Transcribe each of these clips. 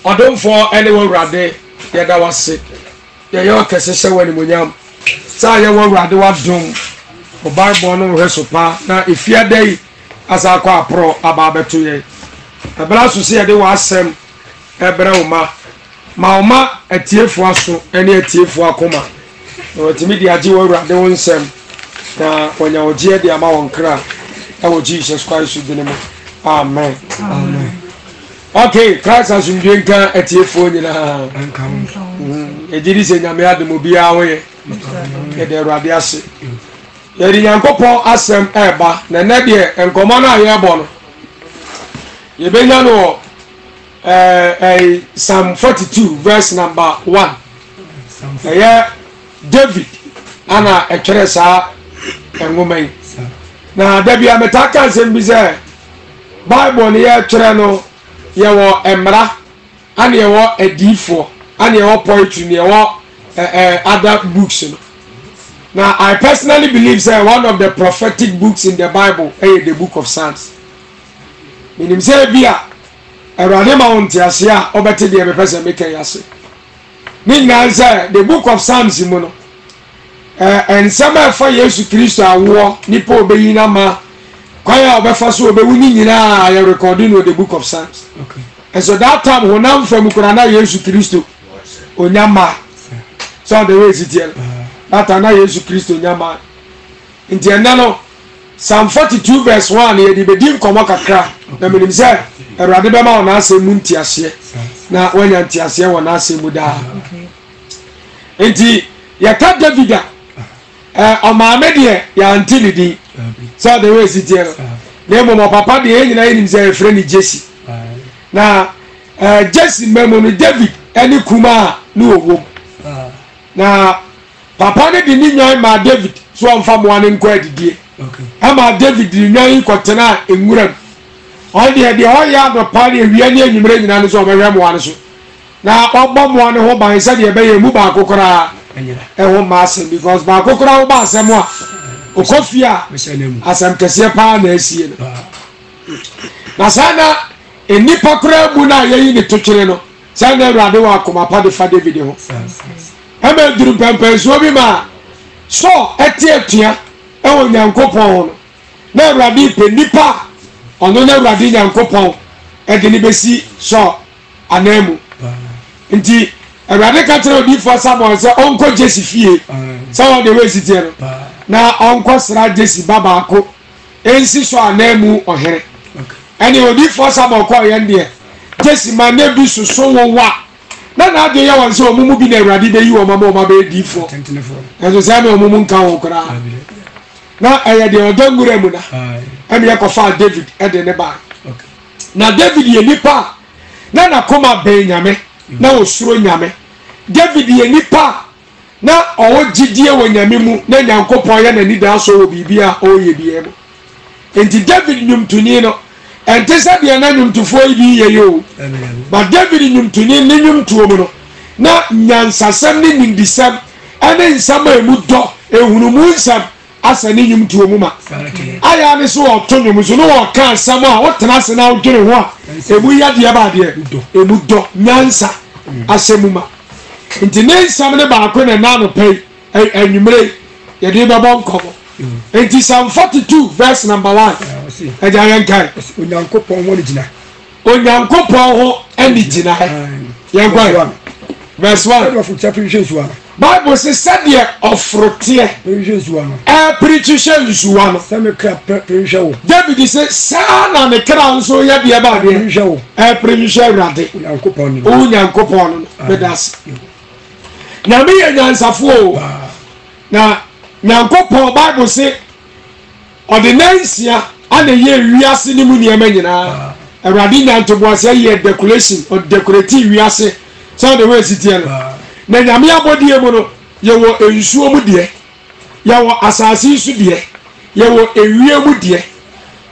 Odomfo anyone rade yada wase ye yo kesese wani munyam sa ye wo rade wadom o Bible no resopa na ifia dai asa kwa pro aba beto ye ebra so se ye de wasem ebra uma atiefu aso ene atiefu akoma o timi di agi wo rade won sem na wonya ogie de ama won kra e Jesus Christ dinemo amen amen. Okay, Christ has been doing a tearful in a did say Namia de Mobia away. The Radiasi. Yeri Yankopo Asem Eba, Nadia, and Comana Yabon. Yebeniano Psalm 42, verse number 1. David, Anna, a Teresa, and woman. Now, Debbie Ametaka and Bize Bible near Treno. Yawo emra ani yawo edifo ani yawo poetry ni yawo other books. Now I personally believe say one of the prophetic books in the Bible is the book of Psalms. Meaning say bia erade ma wonti ase a obete de be person make yase. Meaning say the book of Psalms mu no and some for Jesus Christ awo nipa obeyina ma kwaya obefa so obewuni nyina I recording with the book of Psalms. Okay. And so that time when I'm from Kurana Jesus Christ onyama. So the way is it that time Jesus Christ onyama. In the end Psalm 42 verse 1 ye di bedim komo kakra. Na menim say Erade be ma ona asem ntiase. Na wanya ntiase wona asem da. Okay. Enti ya ka David o ma me de ya antilidi. So the way is it na mo papa de nyina nim say friend Jesse. Na Jesse memo no David any kuma no owo. Na papa ne di nyan ma David so amfa mo ane nko adidie. Okay. Ama David di nyan kwotena enwuram. On de o ya do pare ewia ne enwumre nyina no so obehwe mo ane so. Na ogbo mo ane ho ban se de be ye mu ba kokora. Ho ma asem because ba kokora ho ba asem a okofia asem kese pa na asie no. Na sana enipa kura mu na yeyi ne tokire no sana Awurade wa akoma pa de fa David ho ema duru pempen so bi ma so etia e wo Nyankopon ho na Awurade pe nipa ono na Awurade Nyankopon e de ni besi so anemu nti Awurade ka tere odi fo Samuel se onko Jesse fie so de we sitiero na onko sra Jesse baba ko ensi so anemu ohere. Any odi for some of yende Jesse ma na bi so wa na de ya wan so omumu bi na Awurade be yi o mama o ma be di for enso say me omumu nka wo kra na eye de odangure mu na em ye ko fa David e de ne ba na David ye nipa na koma be nyame na osuro nyame David ye nipa na owo gidie wo nyame mu na Nyankopon ya na ni da so wo bibia o ye bie mu enti David nyumtuni no ente se de na nyumtufo yi ye yo but David nyumtuni ni nyumtuo mu no na nyansasam ni nindisam ene nsam emu do ehunu mu nsam asa ni nyumtuo mu ma aya ne so oto nyum so no wo ka nsam a wo tena se na wo dwene ho a emu ya de ba de emu do nyansa asemu ma enti ne nsam ne ba ko ne na no pay anwumre ye de ba bon komo enti Psalm 42 verse number 1 Ejayan kai Onyankopon woni gina Onyankopon ho eni gina yan kwa verse 1 Bible says said of fruitier preacher nsuwa same kra preacher wo David say sana ne kra nso ya bia ba de preacher rade Onyankopon bedas nyame ye nyansafo na Nyankopon Bible say ordinansia ana ye wiase ni mu niam nyina Awurade nyantoboase ye decoration or decorative wiase so the way sitie no na nyame abodie mu no ye wo ensuo mu de ye wo asase su de ye wo ewie mu de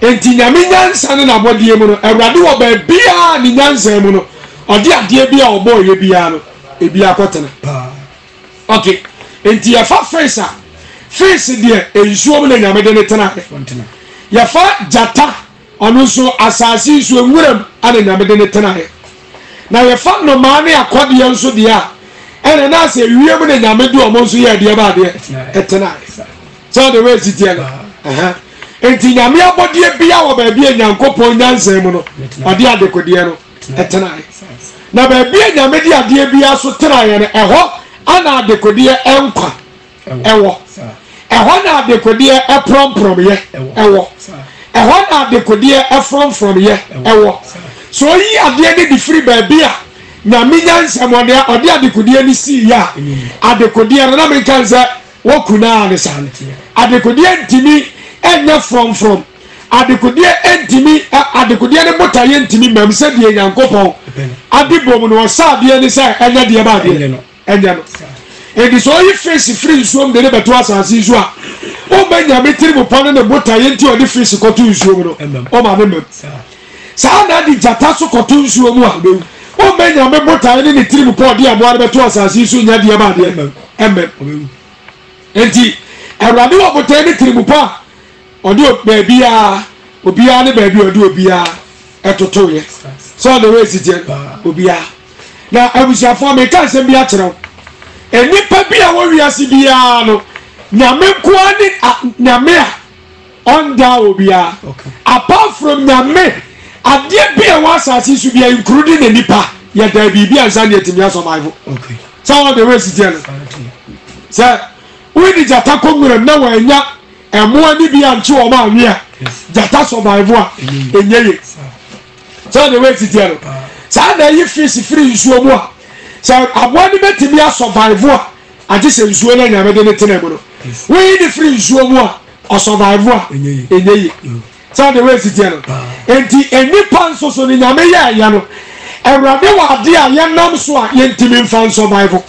enti nyame nyansa ne na abodie mu no Awurade wo ba bia ni nyansa mu no ode ade bia obo ye bia no e bia kotena okay enti ya fa face de ensuo mu na nyame de ne tena ya fa jata onu so asase su enwuram ana nyame de ne tena na ye fa no ma ne akode ye nso de a ene na se wiem ne nyame de omo nso ye de ba de etena so the way it is enti nyame abode bia wo ba bia nyankopon nyansem no ade adekode no etena na ba bia nyame de ade bia so tera ye no eho ana adekode enkwa ewo eho na adekode epromprom ye ewo eho na adekode efromfrom ye ewo so yi ade ne di free ba bia nyame nyansem ode adekode ni si ya adekode na me kan se wokuna ne san adekode ntimi enya from adekode ntimi adekode ne botaye ntimi mam se de nyankopon adibom no saade ne se enya de ba de enya no edi so yi face free nsuom de ne beto asase nsu a o manya metiri mo pano ne botaye nti odi face koto nsuom no o ma ne mam sa na di jata so koto nsuom a o manya me botaye ne tiri mo pano de amo beto asase nsu nya de ba de emem enti awrade wo botaye ne tiri mo pa odi baabia obia ne baabi odi obia etoto ye so the way it is obia na abusiafo me kan se bia kyerɛw enipa bia wo wiase bia no nyame koa ni nyame a onda obia apart from nyame ade bia wa asase su bia including enipa ya da bibia nsa ne etimi survive okay so the way it is so we di jata kongure na wa nya emoa ni bia nche o ma anwe a jata survive a enyeye so the way it is sa na yi fish free nsuo mu a sa aboa ni betimi a survive a age se nsuo na nyame de ne tena mu no we di free nsuo mu a o survive a enyeye so the way it is enti enipa nso so ni nyame ya no awrade wa ade a ye nam so a ye ntimi mfa survive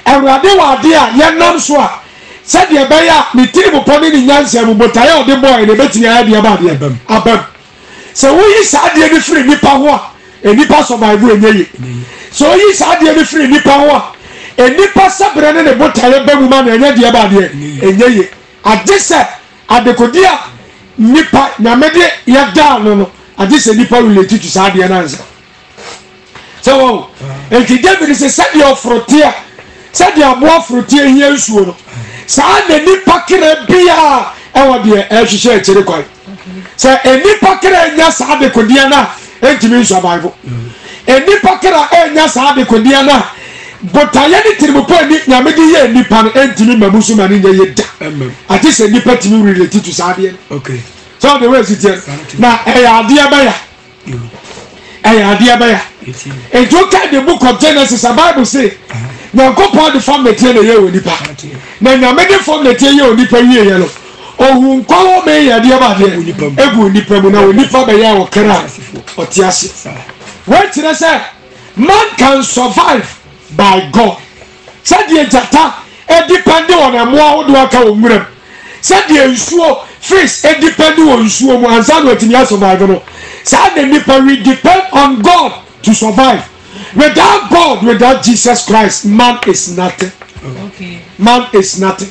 awrade wa ade a ye nam so a said the beya me tiri mo poni ni nyanse mo botaye ode boy ne betini aya de ba de abam so we yi sa de free nipa ho a enipa survive enyeye so yi sa de free nipa ho a enipa sabre ne botaye ba mu ma na enya de ba de enyeye adise adekodia nipa nyamede ya da no adise nipa relate to sa de na nsa so enti David se said your frontier said your boy frontier here nsuo no saa na nipa kire bia ewo de ehwehwe akire kwai sa enipa kire nya saa de kodia na entimi survive enipa kire enya saa de kodia na botaye ni tirimupo ni nyame de ye nipa no entimi mamusu ma ni nye ye da ati se nipa timi relate to saa de okay so the way it is na ade abaya it okay the book of Genesis the Bible say Nyankopon de form metie na ye onipa na nyame de form metie ye onipa wie ye no ohun kwawo me ye de ba de egu onipa mu na onipa be ye okra otiase what tell say man can survive by God said the jata e depend on amoa wo do aka omurem said the nsuo fish e depend on nsuo mu ansa no atimi survive no said the nipa we depend on God to survive. Without God, without Jesus Christ, man is nothing. Okay. Man is nothing.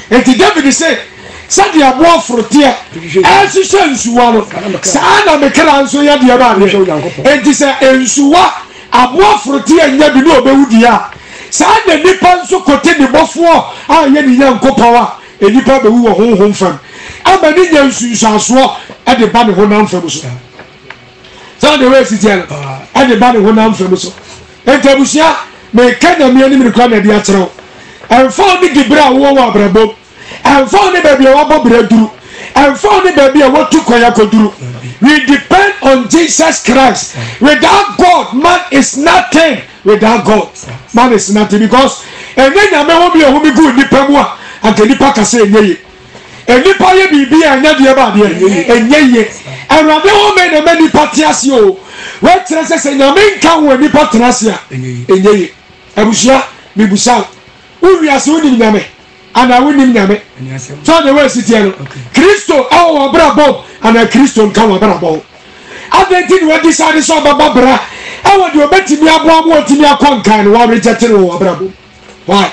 And David said, "Said the above frontier, as you say, Suano, Sana Mekara, so ya the above." And he said, "Ensua above frontier, never know Beudia. Sad the Nippon so contain the Bofo, I am young Copawa, a Nippa who are home from. I'm an Indian Susaswa at the band of Honam Famuso. So the way it is, at the band of Honam Famuso. Entabusia me kana me ani mirikwa na dia kyerɛw ɛmfa ne dibra wo wa brabo ɛmfa ne baabi a wabɔ braduru ɛmfa ne baabi a watu kwaya koduru we depend on Jesus Christ without God man is nothing without God man is nothing because ene nyame ho bi a ho bi gu nipa mu a anka nipa kase enyeye enipa ye bibi a nya de ba de enyeye awrade ho me na mani patiase o what say nyame nka wo nipa trasia enyeye abusia bibusa uwiase woni nyame ana woni nyame so the way sit here Kristo awo brabo ana Kristo nka wo brabo adenti we decide so bababra awo de obetimi abo mo otimi akonkan wo reject wo brabo why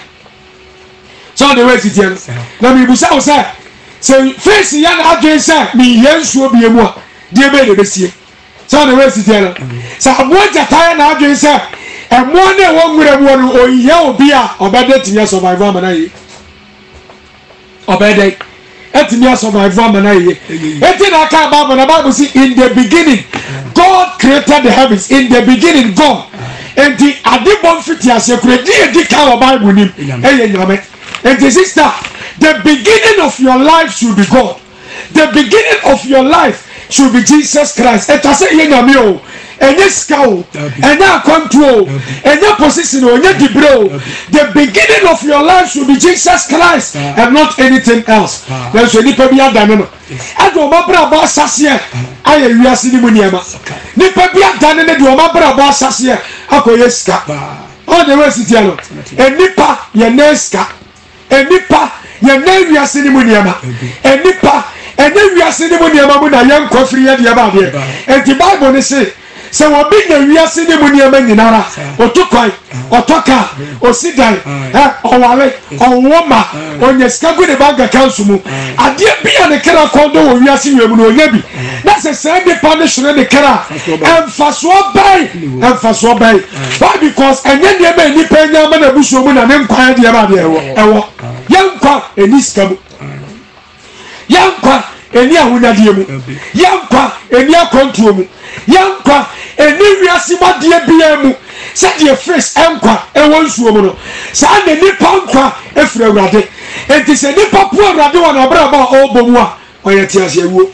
so the way sit here na bibusa o say face ya na adwen say mi yensuo biemu a de be de besie So the way sit so aboa jata na adwen say emo na wo nwura mu no oyiye obi a obede tinya survive amana yi obede etinya survive amana yi eti na ka Bible na Bible say in the beginning God created the heavens. In the beginning God and the adibon fiti asekure di ka Bible nim nyame. And the sister, the beginning of your life should be God. The beginning of your life should be Jesus Christ. And I say, you and yes, cow, and now control, and your position, and your debro. The beginning of your life should be Jesus Christ and not anything else. There's a nipa bia dano. I do my brother Sassia. I am Yasini Muniama. Nipa bia dano, do my brother Sassia. I go yeska. All the rest is yellow. And nipa, your neska. Enipa ye na wiase ni mu niema enipa ene wiase ni mu niema mu na ye nkofiri ye de ba de enti Bible ne say se wo bi na wiase ni mu niema nyinara otukwan otoka osidan owale onwoma onyeska gu de bank account mu ade bia ne kra kondo wo wiase ni mu no onyabi na se se de punishment ne kra emfaso bai why because enye de ba ni pa nya ma na buso mu na ne nkwan de ba de ewo yankwa eni skamu yankwa eni ahunadie mu yankwa eni akontuo mu yankwa eni wiase madie bia mu sadie face enkwa ewo nsuo mu no saa ne nipa nkwa efre awrade enti se nipa pu awrade wona obra ba obomu a oyete ase ewo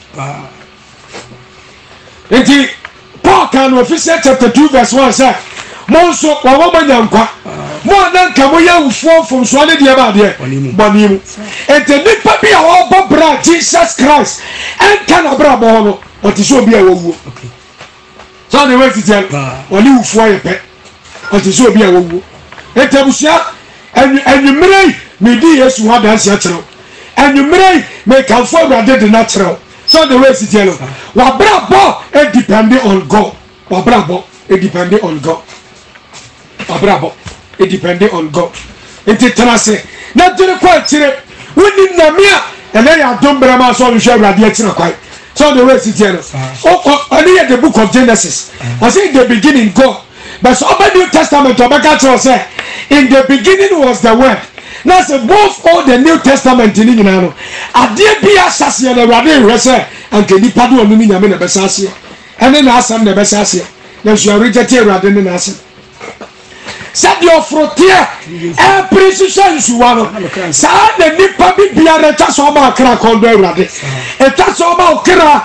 enti Paul can Ephesians chapter 2 verse 1 say monso wawo manyankwa mo na nka mo ya ufo from so ne de ba de bonimu ente nipa bia wo bobra Jesus Christ enka na bra bo no o ti so bia wo okay so the way to tell oni ufo ye pe o ti so bia wo ente busia enwumrei me di Yesu ha dan sia kire enwumrei me kan fo bra de na kire so the way to tell wa bra bo e depending on God wa bra bo e depending on God abrabo it depending on God enti transe na dire kwa chire woni na mia ele ya dombra ma so hwe awrade chire kwai so the way sit here only the book of Genesis I say in the beginning God but so the New Testament obeka to say in the beginning was the word now say both all the New Testament ni nyina no ade bia sase na awrade hwe say anke nipa do onu nyame na besase ene na asam na besase na so reject awrade ne na asam said your frontier precision suwano sa na nipa bibia na ta so ma kra kondo awrade e ta so ma kra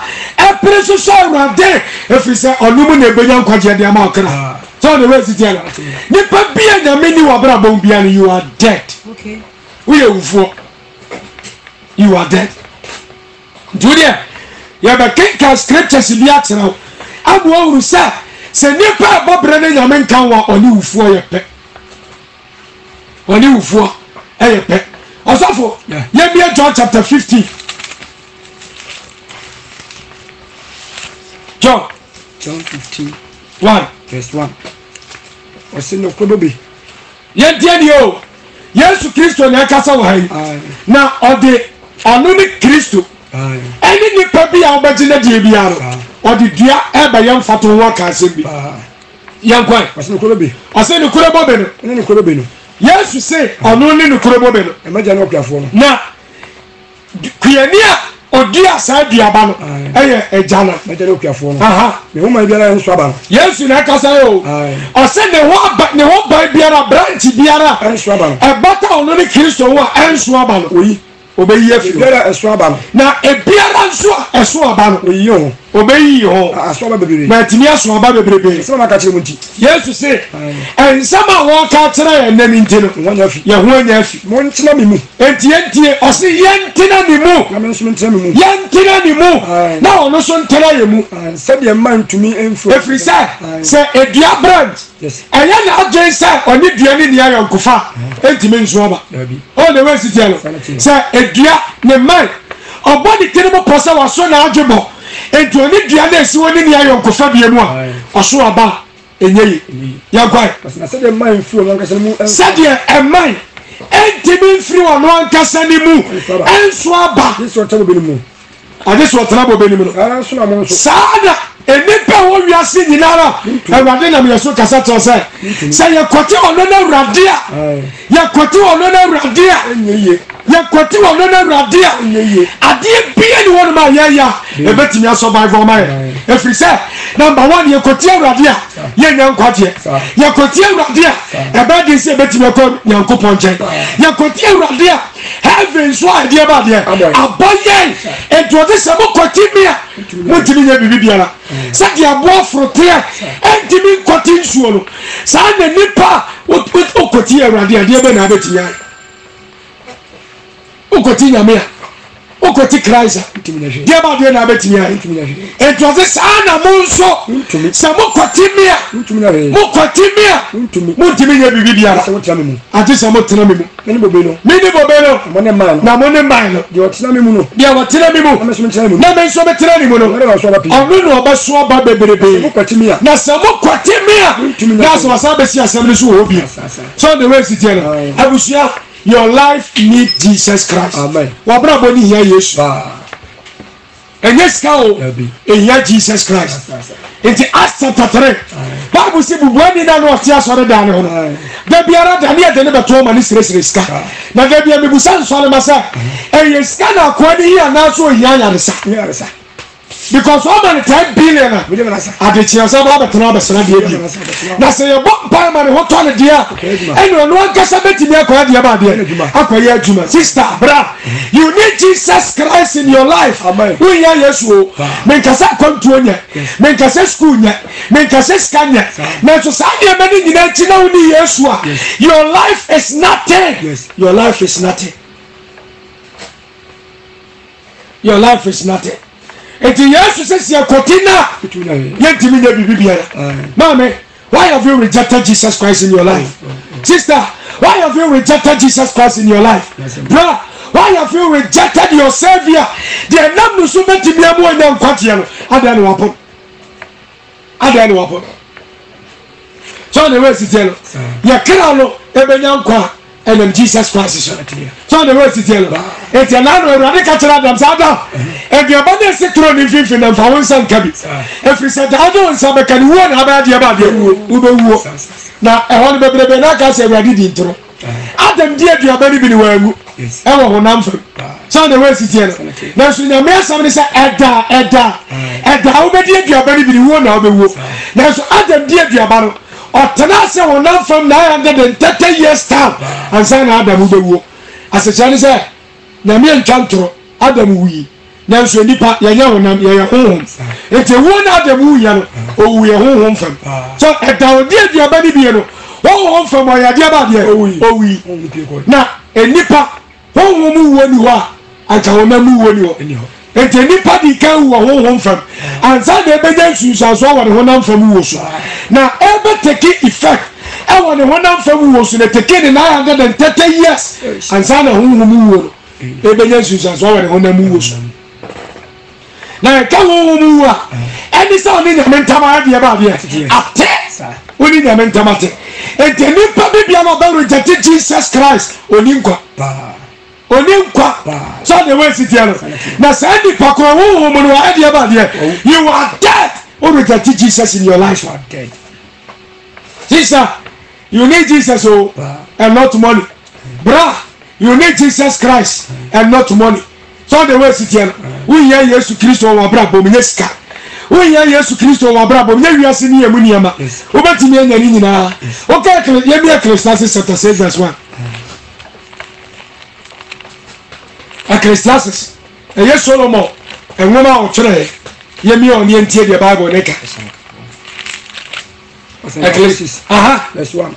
precision awrade efi se onum na ebenya nkwaje de ma kra so the way sit here nipa bia nyame ni wa bra bon bia you are dead okay we you are dead Julia ya ba kinka scriptures bi atena abu awru sa se nipa bobre ne nyame nkan wa oni ufuo ye pe oni ufuo ye pe osofo ye bia John chapter 15 John 15 1 verse 1 osino kodobe ye dia ni o Yesu Kristo na akasa wa hai na ode anoni Kristo eni nipa bia obagina die bia no odi dia eba yam fato wa ka sembi yankwan asene korobe no ene korobe no Yesu say ono ni korobe no e maja no kwafo no na kuyania odi asa diaba no eye ejana maja no kwafo no aha me homa biara enso aba no Yesu na kasa yo o se ne ho ba biara branch biara enso aba no e bata ono ni Kristo wa enso aba no oyi obeyi afi biara enso aba no na e biara enso aba no oyi ho obeyi ho aso aba bebrebe na tini aso aba bebrebe se ma ka kire munti Yesu se ensama wo ka kire en nani ntino wonya afi ye ho anya afi mo ntina mi mu entie o se ye ntina ni mu na me so ntina mi mu ye ntina ni mu na ono so ntina ye mu se de man tumi enfo efri se edua branch yes aya na agen se oni dua ni ya yonkofa entime nso aba o the way sit here se edua ne man obodi tinimo posa waso na adwebo enti oni dua na esi woni ni ayonkofa bia mu a oso aba enye yankwai na se de man free no nkasa mu se de man enti bi free no nkasa ni mu enso aba this what tabo be ni mu ade so trabo be ni mu no enso na mo so sada enipa wo wiase nyinara awurade na me so kasa to say ye kwoti ono na awurade a ye kwoti ono na awurade a ye kwoti ono na awurade a ade bia ni won ma ya e betimi aso Bible ma e free say number 1 ye kwoti awurade a ye nya nkwate ye kwoti awurade a e ba de say betimi akọ Nyankopon chen ye kwoti awurade a heaven so idea ba de aboyen e do de se mo kwoti mi a mo timi nya bibiara sa di abo frotea entimi kwoti nsuo no sa na nipa o kwoti awurade a de be na betinya o kwoti nyame a o kwoti Christ de ba de na betinya e to se sa na mo nso sa mo kwoti mi a mo kwoti mi a mo timi nya bibiara ati sa mo tena mi mu mini bobelo na mo ne man de o tena mi mu no de o tena mi mu na me so be tena ni mu no onu no ba so ba beberebe mo kwati mi a na sa mo kwati mi a na so wasa be si asem ni so obi so the way sit here abusia your life need Jesus Christ amen wa bra boni here Yesu and yes cow here Jesus Christ into Acts chapter 3 Bible say bubuani na no tia so da ne ho da biara da ne de ne beto ma ni sire ska na da bia mebusa so le masa eh ska na ko ni ya na so ya resa because how many 10 billion ade chia so ba betena besena de bi na say ye bo pa ma ne ho to ne dia eno no ankasa betimi akwa de ba de akwa ye adwuma sister bra you need Jesus Christ in your life we ya Yesu men kasa kontu onya men kasa school nya men kasa skanya na so sa de ma ni nyina chi na uni Yesu a your life is nothing your life is nothing your life is nothing. Eti Yesu says ye kotina ye timi nya bibiara mama why have you rejected Jesus Christ in your life sister why have you rejected Jesus Christ in your life bro why have you rejected your savior the nam no so betimi amu anya nkwate no ada ne wapo so the way sitelo ye kra no ebenya nkwa and Jesus Christ is so the way sitelo eti na no Awurade ka kira Adam sada e bi abade se tro ni fifi na fa won san kabi e free se da do nsa be kan wo na ba de ba de wo be wo na e won bebrebe na ka se Awurade di ntro Adam di aduaba ni bi ni wangu e wo honam fam so the way sitelo na so nya me asam ni se eda wo be di aduaba ni bi ni wo na wo be wo na so Adam di aduaba no otena se honam fam na 130 years time ansa na Adam be wo asechani se na me ntwantro Adam wuyi na so nipa yanya honam yanya honhom ete wo na Adam wuyi no o wuyi honhom fam so edawde aduaba ni bi no honhom fam o yade aba de o wuyi na enipa honhom wo ni ho aka honam wo ni ho ete nipa di kan wo honhom fam ansa na ebenya nsusa so wo ne honam fam wo so na ebe take effect e wo ne honam fam wo so na take ni 930 years ansa na honhom wo ebenya nsusa so wo ne honam wo so na ka honhom wo a eni sa oni nyame ntama ade ba de ate oni nyame ntama te ete nipa bibia no ba reject Jesus Christ oni nkwa so the way sit here na say nipa ko honhom no ade ba de you are dead or reject Jesus in your life. You are dead. Sister, you need Jesus and not money. Bra, you need Jesus Christ and not money. So the way sit here, we hear Jesus Christ or bra bomineska. We hear Jesus Christ or bra bomineska. We are seeing him in Yama. Obati me nyani nyina. Okay, ye be Ecclesiastes chapter 6 verse 1. Ecclesiastes. Eye Solomon, enwoma o kire. Ye me on the the Bible neka. Ecclesiastes. Verse 1.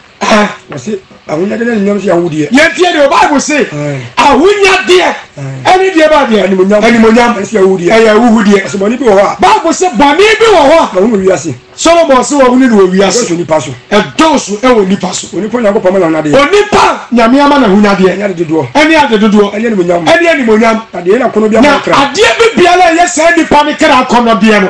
Was it ahunya de nyam se ahudie. Ye tie the Bible say ahunya de any de ba de animonyam se ahudie. Eh ahudie. Aseboni bi wo ha. Bible say boni bi wo ho. Na wo wiase. Solomon say wo hunu wo wiase. So nipa so. E dosu e wo nipa so. Onipa Nyankopon ma na hunade. Onipa nyame ama na hunyade. Anya de dodo. Eni ade dodo. Anya animonyam. Eni animonyam. Ade na kono bia ma kra. Ade bi bia biara yes any panic kra kono bia no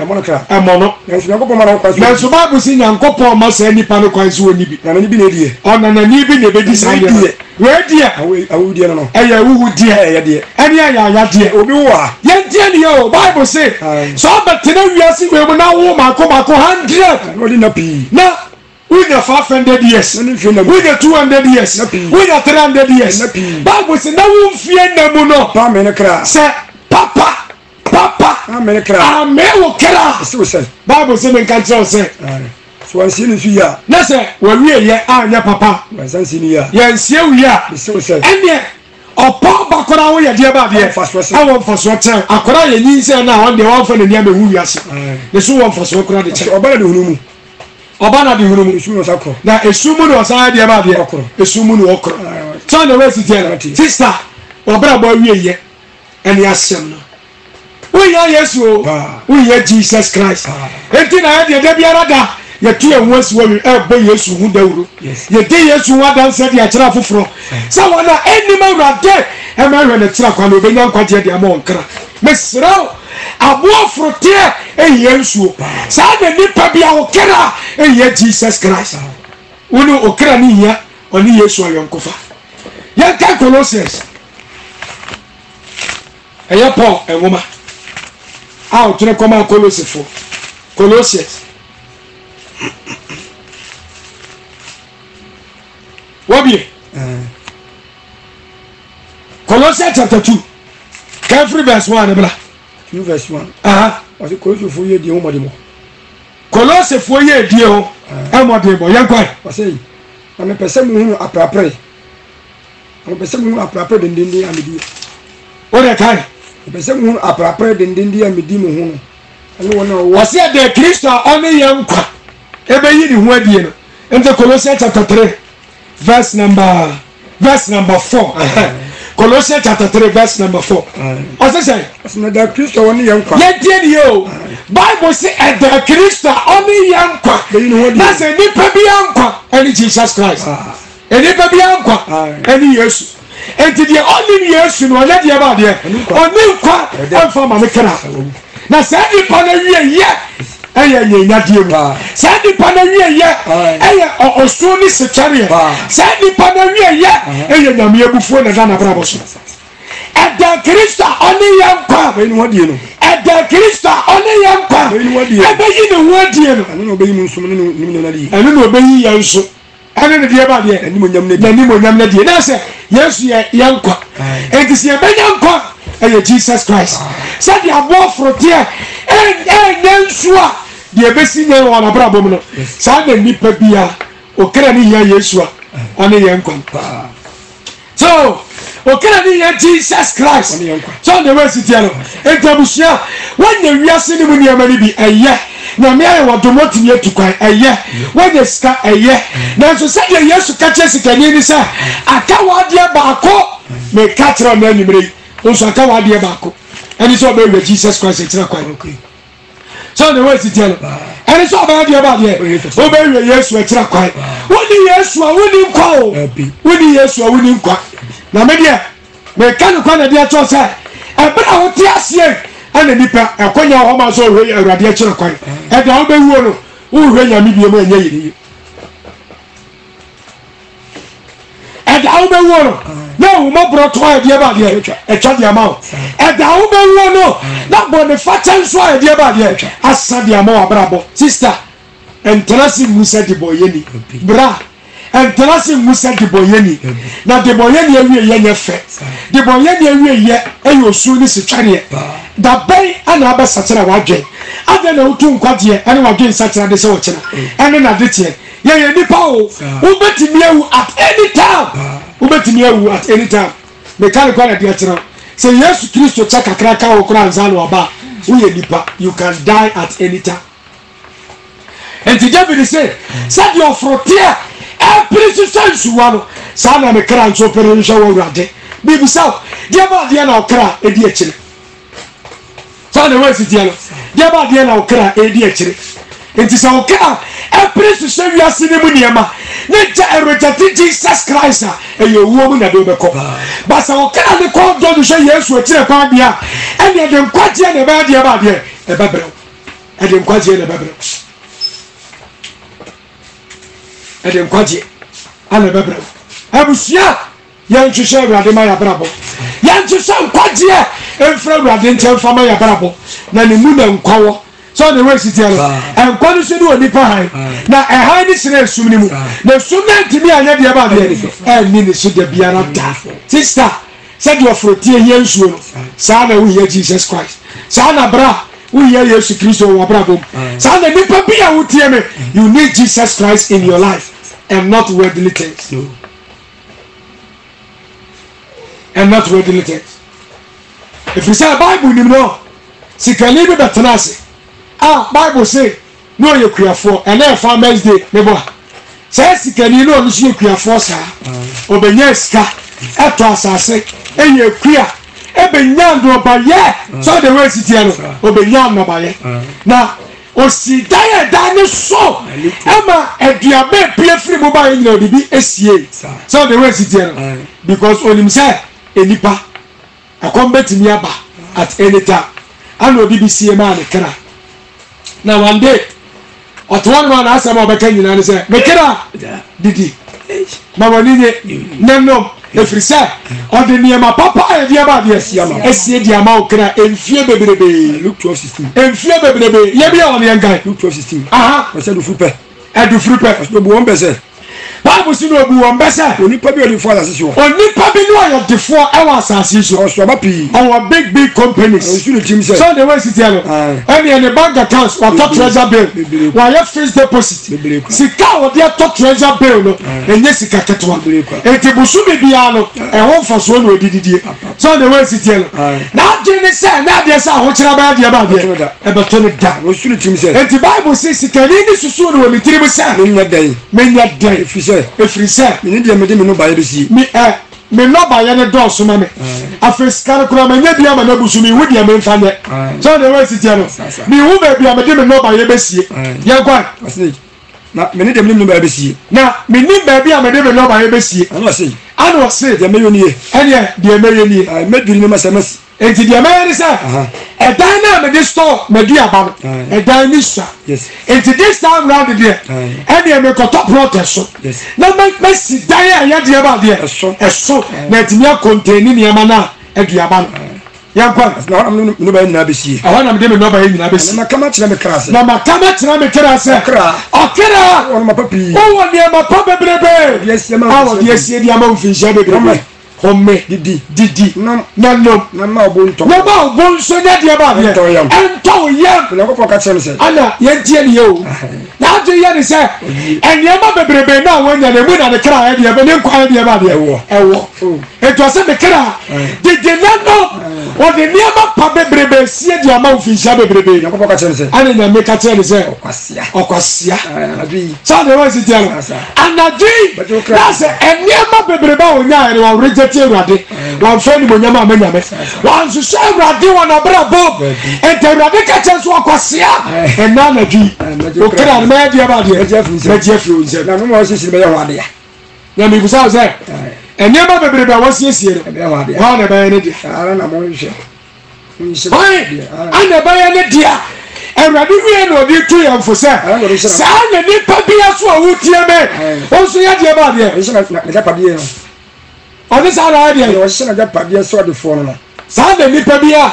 emono nanso Nyankopɔn ma no kwanso nanso Bible si Nyankopɔn ma say nipa no kwanso oni bi na ni bi na die ona na ni bi na bedi sai die we die awu die no eya wuwu die eya die eni ya die obi wo a ye die ni o Bible say so betena wiase we mu na wo mako 100 no di na pi na we the 500 years we the 200 years we the 300 years Bible say na wo mfie na mu no pa me ne kra say papa amen kra amen wo kra so say Bible say men kan tell say so ansi ni fi ya na say we wie ye anya papa ansi ni ya ye nsie wi a so say ene opa bakora wo ye de ba de awon faso ten akora ye nyi se na on de won fa ne nia me hu wiase ne so won faso kora de che oba na de hunu mu esu no sakro na esu mu no sa de ba de esu mu no okro so na we si tell sister obra bo wie ye ene asem no we ya Yesu we ya Jesus Christ enti na ya de biara da ye tu enwo si wo bo Yesu hu dawuro ye de Yesu wa dan se de a kira foforo sa wana eni ma urade e ma hwe ne kira kwa no benya nkwaje de ama onkra mesrao abo frote e Yesu sa de nipa bia o kira e ye Jesus Christ woni o kira ni ya oni Yesu ayonkofa ya ka Colossians eya Paul enwoma out to come out Colossians what be Colossians chapter 2 every verse 1 bla 2 verse 1 was it Colossians for ye die o modimo Colossians for ye die o modimo yankwa was say na me pese mu hu aprapre na pese mu hu aprapre dendende amedi o de kai pese mu hu aprapre dendende amedi mu hu no wona wo was say the Christ only yankwa ebe yi ni hu adie no into Colossians chapter 3 verse number 4 Colossians chapter 3 verse number 4 o say na the Christ wona yankwa ye die ni o Bible say the Christ only yankwa na say ni pa bi yankwa any Jesus Christ any pa bi yankwa any Yesu enti die only Yesu no na die ba de oni kwa amfa ma me kra na say ni pa na wie ye eye nyenya die mu say ni pa na wie ye eye oso ni sechere say ni pa na wie ye eye nyame ebufuo na na brabo so Eda Krista oni yankwa be ni hodie no Eda Krista oni yankwa be ni hodie ebe yi ni hodie no anu no be yi nsum ni na die anu no be yi yanso anu ne die ba die ani mo nyam na die na se Yesu ye yankwa enti se be yankwa eye Jesus Christ said the above frontier nyansua die be si nya wona brabo mu no sa na nipa bia okra ni ya Yesu oni yankwa so okra ni ya Jesus Christ so the way sit here entabusia wanya wiase ni mu ni amani bi eye na me aye wodomoti ni etukwan eye wanya ska eye na so say Yesu ka chesika ni sa aka wade baako me ka tro na nyimre nso aka wade baako eni so be Jesus Christ tira kwan so the way sit here eni so ba de ba de o be Yesu tira kwan woni Yesu woni nkwa o woni Yesu woni nkwa na me dia me kan kwa na dia to say ebra wo ti asie ana nipa akonya ho ma so hwe awurade akira kwan e da wo be wuo no wo hwe nyame bi mu anya yiri e da wo be wuo no na wo mo bro to a dia ba dia e twa dia ma e da wo be wuo no na bo ne fa chan so a dia ba dia asa dia ma wa brabo sister entrasi musa di boyeni bra entrasi musa di boyeni na di boyeni awie ye nyefe di boyeni awie ye ayo su ni sitware da bai ana aba satira wadwen ade na utu nkwade ene wadwen satira de se wo kina ene na de tie ye nipa o ubetimi ewu at any time ubetimi ewu at any time me kan kwa na de atira se Yesu Kristo chaka kraka wo kura nzalo oba uye nipa you can die at any time. And David say said your frontier every sense one sana me kra nso pere nso wo urade bibi saw dia ba dia na okra edi akire sana we sit dia no dia ba dia na okra edi akire enti sa okra every sense wiase ne mu niema Nature rejected Jesus Christ. And you woman that do the cop. But so can the call don't show yes with a quadia. And you don't quite hear about the about here. A babble. I didn't quite hear the babble. I didn't quite hear. And a babble. I was young. Young to show Radimaya Bravo. Young to show quite here. And from Radintel from my Bravo. Nani Moon and Cow. So the way it's and quite to do a nipper high. Now a high is a swimming. The swimming to me, I never about it. And minister the Bianata. Sister, said you for 10 years soon. Sana, we hear Jesus Christ. Sana Bra, we hear Jesus Christ or Bravo. Sana nipper be a would hear me. You need Jesus Christ in your life and not worldly things. And not worldly things. If you say a Bible, you know, see can live at Tanasi. Bible say no you clear for and then Farmers Day nebo says can you know you clear for sir obenya ska eto asase eye clear ebenya ndo ba ye so the way sit here obenya no ba ye na osi dai da ne so ema eduabe pie free mobile no bibi esie so the way sit here because onim say enipa akombeti mi aba at any time and obi bi sie ma ne kra. Now one day, at one man asked about the Kenyan and said, Mekera, Didi, Mamanini, no, if you say, or the near my papa, and the about yes, Yama, S. Yamaka, and fear baby, look 1216, and fear baby, Yabia on the young guy, look 1216. Aha, I said to Frupe, and to Frupe, no one better. Bible si no bu won bese oni pa bi o di for association oni pa bi no yo di for our association o so ba pi our big companies so the way sit here any the bank accounts or top treasure bill why your fixed deposit sika o dey top treasure bill no enye sika ketwa enti busu bi bia no e ho for so no odididie so the way sit here na dey say na dey say ho kira ba dey ba dey e be to ne da o suru tim say enti Bible say sika ni susu no mi tiri bi say menya dan efiri say me dey me no ba ye besi me no ba ye ne do so ma me afeska kura ma nya bia ma na busu mi wo dia me mfa ne so the way sit here no me wo ba bia me dey me no ba ye besi ye kwa na me dey me no ba ye besi na me ni ba bia me dey me no ba ye besi ano say dia me yoni e ene dia me yoni me duri me masamasi enti dia me yoni say edan na me dey store me dua ba no edan ni sha enti this time round there ene me ko top protest na me si dan ya dia ba there eso na etimi contain ni ma na edua ba no yankwa no ba na besi awana me dey me no ba yina besi na kama kira me krase na ma kama kira me krase okira won ma papi o won dia ma papa bebrebe yes ya ma yes ya dia ma ofin bebrebe Home, Didi, no, ma obunto. No ma obunso na dia ba be. Ento yam. Na ko ka chem se. Ana ye tie ni o. Na je ye ni se. Enye ma bebrebe na wonya na mu na de kra ye dia be ne kwa ye dia ba be. Ewo. Eto se be kra. Didi na no. O de ni ma pa bebrebe sie dia ma ofisha bebrebe. Na ko ka chem se. Ana na me ka chem se. Okwasia. Abi. So de wa si dia no. Anaji. Na se enye ma bebrebe wonya ni wa reject Rade, one friend Munyama Mename, one to say Radi one a bravo, and the Radika just walk was here, and none of you. Okay, I'm mad about you, Jeffrey, no more is in the Radia. Yami was out there, and never be was here, and I buy any dear. I never any dear. And Radi will be too young for sir. Son, and it puppy as well, would hear me. Also, you have about here. It's not on this idea, you was saying that Padia saw the phone. Sunday, Nipabia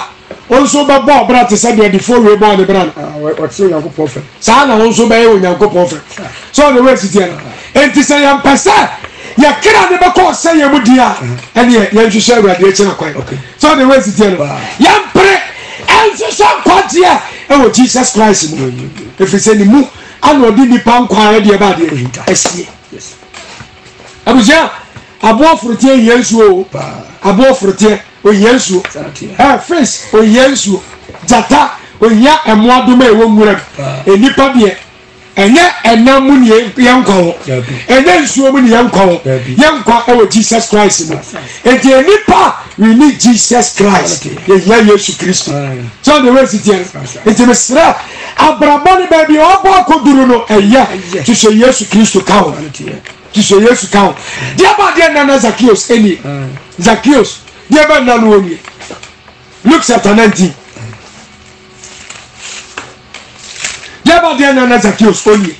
also by Bob Brat said before we bought the brand. What's your uncle prophet? Sana also by Uncle Prophet. So the rest is here. And to say, I'm Passa, you cannot never call say you would dear, and yet you should share radiation. Okay. So the rest is here. Young pray, and so some quantia. Oh, Jesus Christ. If it's any move, I will be the pound quiet about it. I see. Yes. I was young. Abo frutie yensu abo frutie o yensu fish o yensu jata o nya emoadoma ewo nwura enipa de enye enamu ne yenkwo enye nsuo mu ne yenkwo yenkwa e wo Jesus Christ mo enti enipa we need Jesus Christ ye Yesu Kristo so the way it is enti mesra abraboni baby obo akoduru no eya to say Yesu Kristo kawo hwehwɛ yesu ka ho deɛ ba deɛ nana Zacchaeus ɛnie Zacchaeus deɛ ba nana no ɔnie Luke chapter 19 deɛ ba deɛ nana Zacchaeus ɔnie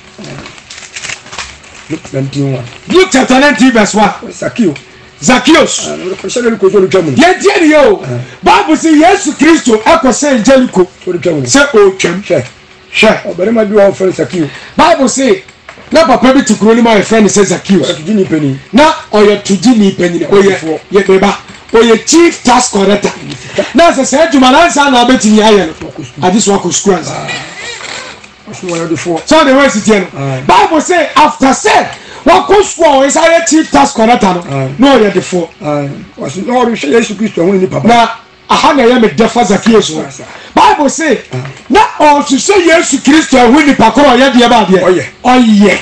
Luke chapter 19 verse 1 Zacchaeus yɛntie ne yɛ o Bible sɛ Yesu Kristo ɛkɔsɛ Jericho sɛ ɔretwam hwɛ ɔbarima bi wɔ ɔfrɛ Zacchaeus Bible sɛ na papa bi te kuro no mu a yɛfrɛ ne sɛ Zacchaeus na ɔyɛ togyini panyin ɔyɛ yɛbɛba ɔyɛ chief tax collector na sɛ sɛ adwuma nansa na abɛtumi ayɛ no ade so akɔ sukuu ansa so de wɔ asitie no Bible sɛ after sɛ wakɔ sukuu a ɔyɛ sɛ ayɛ chief tax collector no na ɔyɛ defoɔ na aha na ɛyɛ me dɛfa Zacchaeus ho Bible say na ɔhwehwɛ Yesu Kristo ɛho nipa korɔ ɔyɛ deɛ ba deɛ ɔyɛ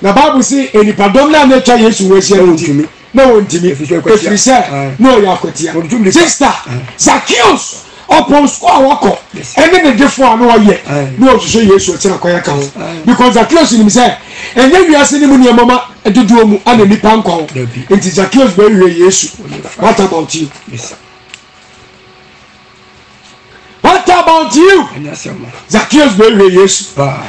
na Bible say enipadɔm na atwa Yesu wɔ ahyia no ntumi na wɔntumi ɛfiri sɛ na ɔyɛ akotia sister Zacchaeus ɔpɔn sukuu a wɔkɔ ɛne ne defoɔ a na ɔyɛ na ɔhwehwɛ Yesu ɔkyerɛ akɔyɛ ka ho because Zacchaeus nim sɛ ɛnyɛ wiase ne mu nneɛma ma ɛdodoɔ mu ana nipa nkɔ ho nti Zacchaeus bɛhwehwɛ Yesu. What about you? What about you? Zacchaeus bɛhwehwɛ Yesu.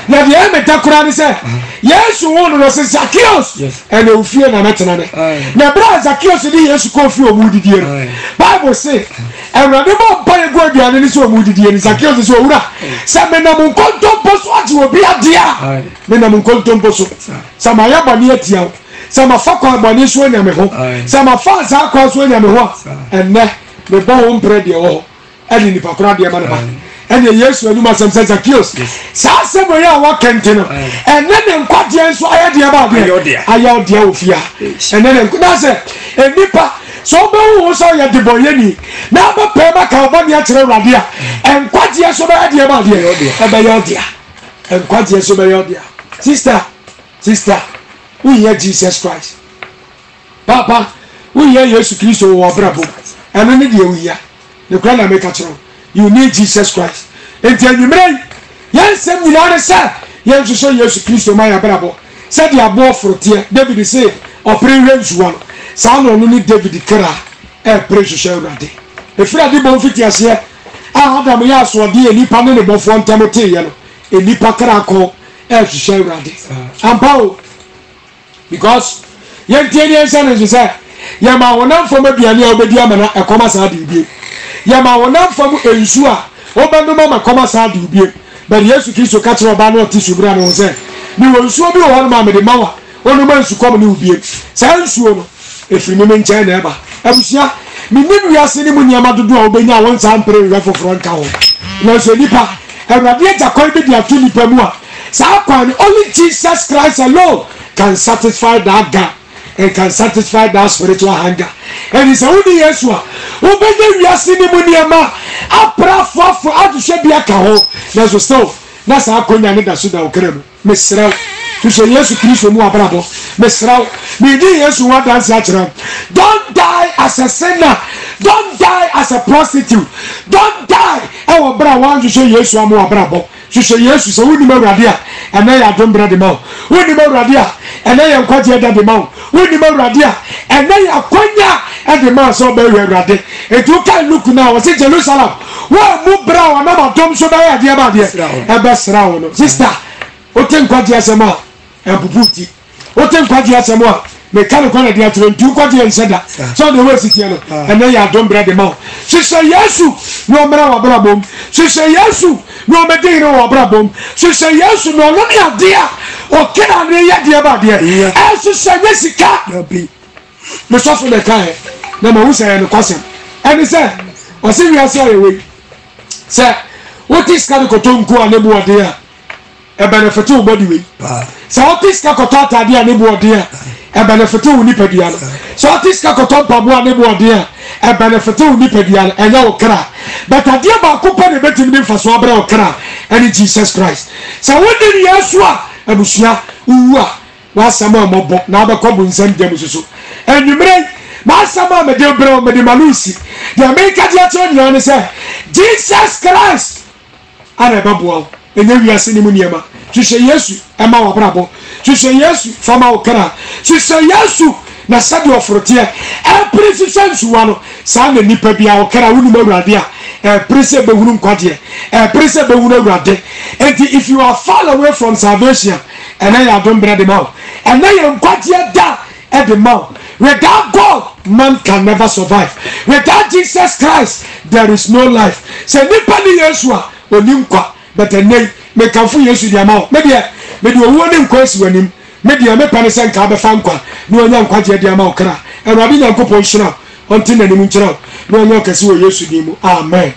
Na deɛ ɛmɛta koraa ne sɛ Yesu wo no sɛ Zacchaeus ɛna ofie na mɛtena ne na bra Zacchaeus ne Yesu kɔ ofie ɔmu didie no Bible say Awurade bɔ mpa yɛ gu aduane ne sɛ ɔmu didie no Zacchaeus sɛ owura sɛ menam nkontompo so agye obi adea menam nkontompo so sɛ mayɛ bɔne atia wo sɛ mafa kɔ bɔne so anya me ho sɛ mafa saa kɔ so anya me ho a ɛnnɛ mebɔ ho mprɛ deɛ wɔ hɔ ɛne nipa kora deɛ ma no ba ɛne Yesu anum asɛm sɛ Zacchaeus saa asɛm ɔyɛ a wɔkɛnte no ɛne ne nkwadeɛ nso ayɛ deɛ ba deɛ ayɛ ɔdeɛ wɔ fie a ɛne ne na sɛ nipa sɛ ɔbɛwo wo sɛ ɔyɛ debɔyɛni na bɛpɛ ma ka ɔbɔne akyerɛ Awurade a nkwadeɛ so bɛyɛ deɛ ba deɛ ɛbɛyɛ ɔdeɛ nkwadeɛ so bɛyɛ ɔdeɛ sister woyɛ Jesus Christ papa woyɛ Yesu Kristo wɔ ɔbrabɔ ɛno ne deɛ woyɛ ne kura na meka kyerɛ you need Jesus Christ enti anwummerɛ yɛnsɛm nyinaa ne sɛ yɛnhwehwɛ Yesu Kristo ma yɛbrabɔ sɛdeɛ aboɔ foroteɛ David sɛ ɔpere hwɛ nsuwa no saa na ɔno ne David kra ɛpere hwehwɛ Awurade ɛfiri ade bɔ mfiti aseɛ a Adam yɛ asoɔdeɛ nipa ne ne bɔfoɔ ntam teeɛ no nipa kra kɔ ɛhwehwɛ Awurade ampa o because yɛntie ne yɛnsɛ no nso sɛ yɛma wɔnam fam aduane a wobɛdi ama na ɛkɔma saa de bie yɛma wɔnam fam nsu a wobɛnom ama kɔma saa de bie bɛde Yesu Kristo ka kyerɛ ɔbaa no ɔte subira no ho sɛ mewɔ nsuo bi wɔ hɔ no ma mede ma wa ɔnom nsu kɔm ne wo bie saa nsuo no ɛfiri me nkyɛn na ɛba abusua menim wiase ne mu nneɛma dodoɔ a wobɛnya a wo nsaa mpere wehwɛ foforɔ nka ho nanso nipa Awurade agya kwan bi de ato nipa mu a saa kwan no only Jesus Christ alone can satisfy that gap and can satisfy that spiritual hunger. And it's only Yesu a wobɛnya wiase ne mu nneɛma aprafoafo adohwɛ bi aka ho nanso still na saa akonya ne da so da wo kra mu mesrɛ wo hwehwɛ Yesu Kristo mu abrabɔ mesrɛ wo medi Yesu ho adanse akyerɛ don't die as a sinner, don't die as a prostitute, don't die ɛwɔ bra woanhwehwɛ Yesu amu abrabɔ hwehwɛ Yesu sɛ wonim Awurade a ɛnɛ yɛ adom brɛ de ma wo wonim Awurade a ɛnɛ yɛ nkwagyeɛ da de ma wo wonim Awurade a ɛnɛ yɛ akwanya ɛde ma sɛ ɔbɛhwɛ Awurade ɛnti woka Luke na wɔ sɛ Jerusalem woamu bra wo anam adom so bɛyɛ adeɛ ba adeɛ ɛbɛsra wo no sister wote nkwagyeɛ asɛm a ɛmpupu ti wote nkwagyeɛ asɛm a meka no kwana de akyerɛ nti nkwagyeɛ nhyɛ da sɛ ɔde wɔ asitiɛ no ɛnɛ yɛ adom brɛ de ma wo hwehwɛ Yesu na ɔmmra w'abrabɔ mu hwehwɛ Yesu na ɔmɛde yere wɔ ɔbrabɔ mu hwehwɛ Yesu na ɔno ne adeɛ a ɔkra ne yɛ deɛ ba adeɛ ɛhwehwɛ nyɛ sika mesɔfo ne kaɛ na ma wo sɛ yɛ no kɔsɛm ɛne sɛ ɔse wiase ayɛ wei sɛ wote sika no kɔtɔ nku a ne mu ɔden a ɛbɛnɛfete wo bɔde wei sɛ wote sika kɔtɔ atadeɛ a ne mu ɔden a ɛbɛnɛfete wo nipadua no sɛ wote sika kɔtɔ mpaboa a ne mu ɔden a ɛbɛnɛfete wo nipadua no ɛnyɛ wo kra but adeɛ baako pɛ ne bɛtumi de mfa so abrɛ wo kra ɛne Jesus Christ sɛ wode ne Yesu a abusua wowu a wasɛm a mɔbɔ na wabɛkɔ bo nsɛm dam soso anwummerɛ masɛm a mede brɛ wo mede ma no si deɛ meka de akyerɛ nyinaa ne sɛ Jesus Christ ana ɛbɛboa wo ɛnyɛ wiase ne mu nneɛma hwehwɛ yesu ɛma wo brabo hwehwɛ yesu fama wo kra hwehwɛ yesu na sɛde ɔforoteɛ ɛpere hwehwɛ nsuwa no saa na nipa bia wo kra wonim awurade a ɛpere sɛ bɛhunu nkwadeɛ ɛpere sɛ bɛhunu awurade enti if you are far away from salvation ɛnɛ yɛ adom brɛ de ma wo ɛnɛ yɛ nkwadeɛ da ɛde ma wo. Without God, man can never survive. Without Jesus Christ, there is no life. Say nipa ni Yesu a onim kwa, but eney me kanfo Yesu di ama o. Me de owo ni nkwa esi wanim. Me de me pane se nka be fa nkwa. Na onya nkwa je di ama o kra. Ewurade Nyankopɔn hyira. Onti na nim nkyira. Na onya kase wo Yesu di mu. Amen.